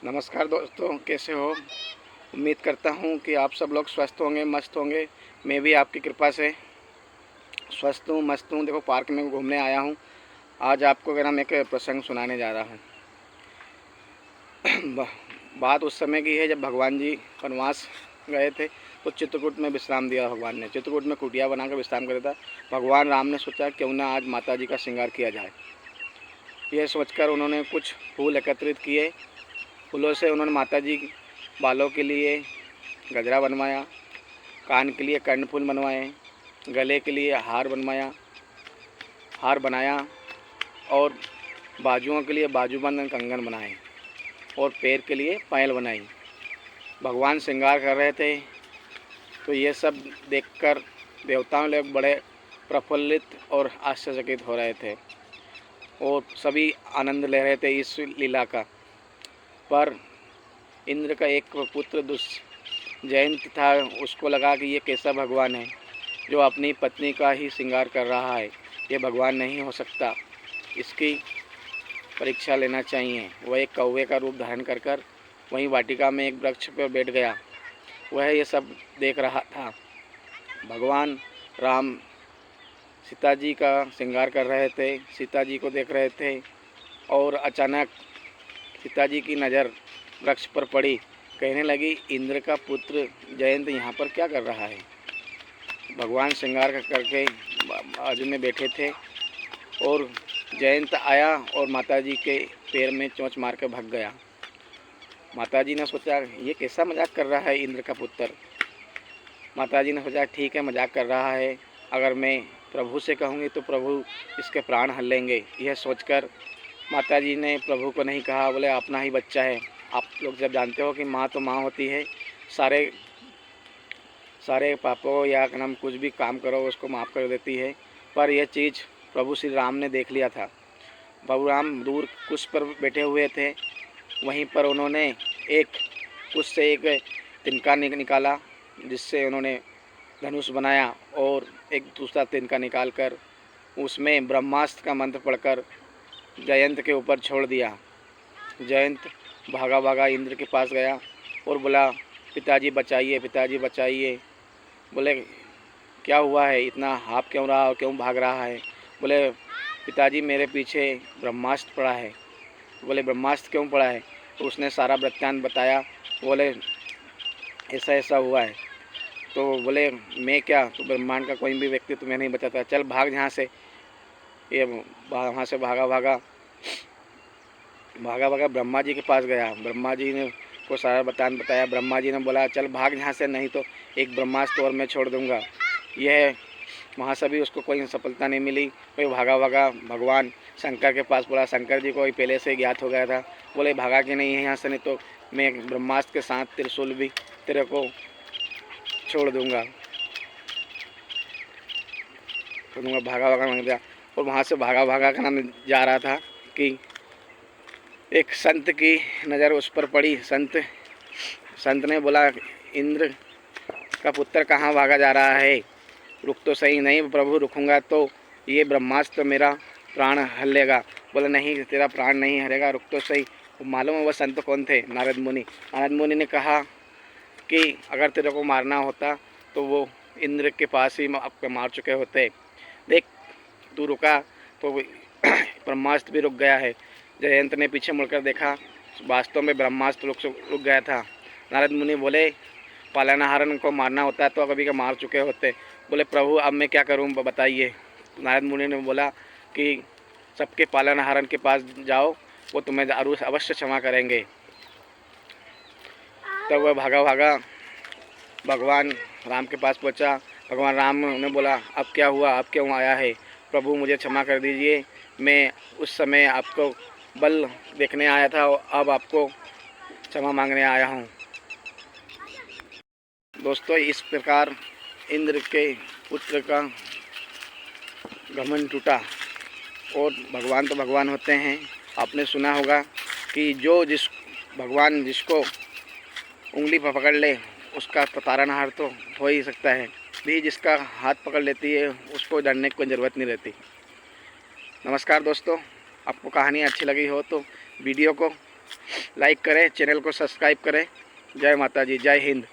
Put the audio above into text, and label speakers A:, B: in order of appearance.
A: नमस्कार दोस्तों, कैसे हो। उम्मीद करता हूँ कि आप सब लोग स्वस्थ होंगे, मस्त होंगे। मैं भी आपकी कृपा से स्वस्थ हूँ, मस्त हूँ। देखो, पार्क में घूमने आया हूँ। आज आपको अगर हम एक प्रसंग सुनाने जा रहा हूँ। बात उस समय की है जब भगवान जी वनवास गए थे, तो चित्रकूट में विश्राम दिया भगवान ने। चित्रकूट में कुटिया बनाकर विश्राम कर था। भगवान राम ने सोचा क्यों ना आज माता जी का श्रृंगार किया जाए। यह सोचकर उन्होंने कुछ फूल एकत्रित किए। फूलों से उन्होंने माता जी बालों के लिए गजरा बनवाया, कान के लिए कर्णफूल बनवाए, गले के लिए हार बनाया और बाजुओं के लिए बाजूबंद कंगन बनाए और पैर के लिए पायल बनाई। भगवान श्रृंगार कर रहे थे, तो ये सब देखकर देवताओं लोग बड़े प्रफुल्लित और आश्चर्यचकित हो रहे थे और सभी आनंद ले रहे थे इस लीला का। पर इंद्र का एक पुत्र जयंत था। उसको लगा कि ये कैसा भगवान है जो अपनी पत्नी का ही श्रृंगार कर रहा है। ये भगवान नहीं हो सकता, इसकी परीक्षा लेना चाहिए। वह एक कौवे का रूप धारण कर वहीं वाटिका में एक वृक्ष पर बैठ गया। वह ये सब देख रहा था। भगवान राम सीता जी का श्रृंगार कर रहे थे, सीता जी को देख रहे थे और अचानक सीता जी की नज़र वृक्ष पर पड़ी। कहने लगी, इंद्र का पुत्र जयंत यहाँ पर क्या कर रहा है। भगवान श्रृंगार करके बाजू में बैठे थे और जयंत आया और माताजी के पैर में चोंच मार के भाग गया। माताजी ने सोचा ये कैसा मजाक कर रहा है इंद्र का पुत्र। माताजी ने सोचा ठीक है, मजाक कर रहा है, अगर मैं प्रभु से कहूँगी तो प्रभु इसके प्राण हल लेंगे। यह सोचकर माताजी ने प्रभु को नहीं कहा, बोले अपना ही बच्चा है। आप लोग जब जानते हो कि माँ तो माँ होती है, सारे पापों या हम कुछ भी काम करो उसको माफ़ कर देती है। पर यह चीज़ प्रभु श्री राम ने देख लिया था। प्रभु राम दूर कुश पर बैठे हुए थे। वहीं पर उन्होंने एक कुश से एक तिनका निकाला, जिससे उन्होंने धनुष बनाया और एक दूसरा तिनका निकाल कर उसमें ब्रह्मास्त्र का मंत्र पढ़कर जयंत के ऊपर छोड़ दिया। जयंत भागा भागा इंद्र के पास गया और बोला, पिताजी बचाइए, पिताजी बचाइए। बोले क्या हुआ है, इतना हाँफ क्यों रहा और क्यों भाग रहा है। बोले पिताजी मेरे पीछे ब्रह्मास्त्र पड़ा है। बोले ब्रह्मास्त्र क्यों पड़ा है। तो उसने सारा वृत्तांत बताया। बोले ऐसा ऐसा हुआ है। तो बोले मैं क्या, तो ब्रह्मांड का कोई भी व्यक्ति तुम्हें नहीं बचाता, चल भाग यहाँ से। ये वहाँ से भागा भागा ब्रह्मा जी के पास गया। ब्रह्मा जी ने को सारा बताया। ब्रह्मा जी ने बोला चल भाग यहाँ से, नहीं तो एक ब्रह्मास्त्र और मैं छोड़ दूँगा। यह वहाँ से भी उसको कोई सफलता नहीं मिली। कोई भागा भगवान शंकर के पास बोला। शंकर जी को पहले से ज्ञात हो गया था। बोले भागा कि नहीं है यहाँ से, नहीं तो मैं ब्रह्मास्त्र के साथ त्रिशूल भी तेरे को छोड़ दूँगा। भागा मांग दिया और वहाँ से भागा का नाम जा रहा था कि एक संत की नज़र उस पर पड़ी। संत ने बोला, इंद्र का पुत्र कहाँ भागा जा रहा है, रुक तो सही। नहीं प्रभु, रुकूंगा तो ये ब्रह्मास्त्र मेरा प्राण हर लेगा। बोला नहीं, तेरा प्राण नहीं हरेगा, रुक तो सही। मालूम है वह संत कौन थे? नारद मुनि। नारद मुनि ने कहा कि अगर तेरे को मारना होता तो वो इंद्र के पास ही आपको मार चुके होते। देख तू रुका तो ब्रह्मास्त्र भी रुक गया है। जयंत ने पीछे मुड़कर देखा, वास्तव में ब्रह्मास्त्र रुक गया था। नारद मुनि बोले पालनहारन को मारना होता तो कभी का मार चुके होते। बोले प्रभु अब मैं क्या करूं बताइए। नारद मुनि ने बोला कि सबके पालनहारन के पास जाओ, वो तुम्हें अवश्य क्षमा करेंगे। तब वह भागा भगवान राम के पास पहुंचा। भगवान राम ने बोला अब क्या हुआ, अब क्यों आया है। प्रभु मुझे क्षमा कर दीजिए, मैं उस समय आपको बल देखने आया था और अब आपको क्षमा मांगने आया हूँ। दोस्तों, इस प्रकार इंद्र के पुत्र का घमंड टूटा। और भगवान तो भगवान होते हैं। आपने सुना होगा कि भगवान जिसको उंगली पर पकड़ ले उसका तारनहार तो हो ही सकता है, भी जिसका हाथ पकड़ लेती है उसको डरने की कोई ज़रूरत नहीं रहती। नमस्कार दोस्तों, आपको कहानी अच्छी लगी हो तो वीडियो को लाइक करें, चैनल को सब्सक्राइब करें। जय माता जी, जय हिंद।